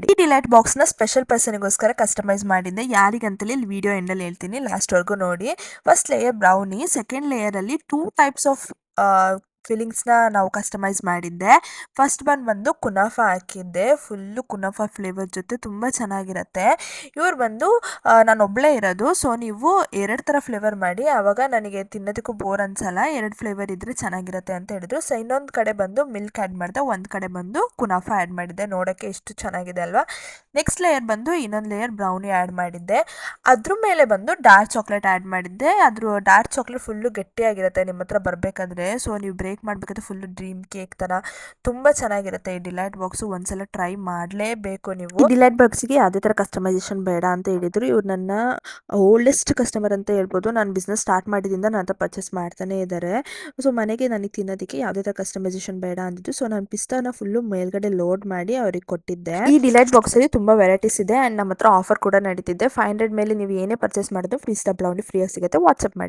ಈ ಡಿಲೈಟ್ ಬಾಕ್ಸ್ನ ಸ್ಪೆಷಲ್ ಪರ್ಸನ್ಗೋಸ್ಕರ ಕಸ್ಟಮೈಸ್ ಮಾಡಿದ್ದೆ. ಯಾರಿಗಂತಲೇ ಇಲ್ಲಿ ವಿಡಿಯೋ ಎಂಡಲ್ಲಿ ಹೇಳ್ತೀನಿ, ಲಾಸ್ಟ್ವರೆಗೂ ನೋಡಿ. ಫಸ್ಟ್ ಲೇಯರ್ ಬ್ರೌನಿ, ಸೆಕೆಂಡ್ ಲೇಯರಲ್ಲಿ 2 ಟೈಪ್ಸ್ ಆಫ್ ಫಿಲ್ಲಿಂಗ್ಸ್ನ ನಾವು ಕಸ್ಟಮೈಸ್ ಮಾಡಿದ್ದೆ. ಫಸ್ಟ್ ಬಂದು ಕುನಾಫಾ ಹಾಕಿದ್ದೆ, ಫುಲ್ಲು ಕುನಾಫಾ ಫ್ಲೇವರ್ ಜೊತೆ ತುಂಬ ಚೆನ್ನಾಗಿರುತ್ತೆ. ಇವ್ರು ಬಂದು ನಾನು ಒಬ್ಬಳೇ ಇರೋದು, ಸೊ ನೀವು 2 ಥರ ಫ್ಲೇವರ್ ಮಾಡಿ, ಆವಾಗ ನನಗೆ ತಿನ್ನೋದಕ್ಕೂ ಬೋರ್ ಅನ್ಸಲ್ಲ, 2 ಫ್ಲೇವರ್ ಇದ್ದರೆ ಚೆನ್ನಾಗಿರುತ್ತೆ ಅಂತ ಹೇಳಿದ್ರು. ಸೊ ಇನ್ನೊಂದು ಕಡೆ ಬಂದು ಮಿಲ್ಕ್ ಆ್ಯಡ್ ಮಾಡಿದೆ, ಒಂದು ಕಡೆ ಬಂದು ಕುನಾಫಾ ಆ್ಯಡ್ ಮಾಡಿದ್ದೆ. ನೋಡೋಕ್ಕೆ ಎಷ್ಟು ಚೆನ್ನಾಗಿದೆ ಅಲ್ವಾ. ನೆಕ್ಸ್ಟ್ ಲೇಯರ್ ಬಂದು ಇನ್ನೊಂದು ಲೇಯರ್ ಬ್ರೌನಿ ಆ್ಯಡ್ ಮಾಡಿದ್ದೆ. ಅದ್ರ ಮೇಲೆ ಬಂದು ಡಾರ್ಕ್ ಚಾಕ್ಲೇಟ್ ಆ್ಯಡ್ ಮಾಡಿದ್ದೆ. ಅದ್ರ ಡಾರ್ಕ್ ಚಾಕ್ಲೇಟ್ ಫುಲ್ಲು ಗಟ್ಟಿಯಾಗಿರುತ್ತೆ ನಿಮ್ಮ ಹತ್ರ ಬರಬೇಕಾದ್ರೆ, ಸೊ ನೀವು ಬ್ರೇಕ್ ಮಾಡಬೇಕಾದ್ರೆ ಫುಲ್ಲು ಡ್ರೀಮ್ ಕೇಕ್ ಥರ ತುಂಬ ಚೆನ್ನಾಗಿರುತ್ತೆ. ಈ ಡಿಲೈಟ್ ಬಾಕ್ಸು ಒಂದ್ಸಲ ಟ್ರೈ ಮಾಡಲೇಬೇಕು ನೀವು. ಈ ಡಿಲೈಟ್ ಬಾಕ್ಸಿಗೆ ಯಾವುದೇ ಥರ ಕಸ್ಟಮೈಸೇಷನ್ ಬೇಡ ಅಂತ ಹೇಳಿದರು. ಇವ್ರು ನನ್ನ ಓಲ್ಡೆಸ್ಟ್ ಕಸ್ಟಮರ್ ಅಂತ ಹೇಳ್ಬೋದು. ನಾನು ಬಿಸ್ನೆಸ್ ಸ್ಟಾರ್ಟ್ ಮಾಡಿದಿಂದ ನನ್ನ ಹತ್ರ ಪರ್ಚೇಸ್ ಮಾಡ್ತಾನೆ ಇದ್ದಾರೆ. ಸೊ ಮನೆಗೆ ನನಗೆ ತಿನ್ನೋದಕ್ಕೆ ಯಾವುದೇ ಥರ ಕಸ್ಟಮೈಸೇಷನ್ ಬೇಡ ಅಂದಿದ್ದು, ಸೊ ನಾನು ಪಿಸ್ತಾನ ಫುಲ್ಲು ಮೇಲ್ಗಡೆ ಲೋಡ್ ಮಾಡಿ ಅವ್ರಿಗೆ ಕೊಟ್ಟಿದ್ದೆ. ಈ ಡಿಲೈಟ್ ಬಾಕ್ಸಲ್ಲಿ ತುಂಬ ವೆರೈಟೀಸ್ ಇದೆ ಆ್ಯಂಡ್ ನಮ್ಮ ಹತ್ರ ಆಫರ್ ಕೂಡ ನಡೀತಿದೆ. 500 ಮೇಲೆ ನೀವು ಏನೇ ಪರ್ಚೇಸ್ ಮಾಡಿದ್ರು ಪಿಸ್ತಾ ಬ್ರೌನಿ ಫ್ರೀಯಾಗಿ ಸಿಗುತ್ತೆ. ವಾಟ್ಸಪ್ ಮಾಡಿ.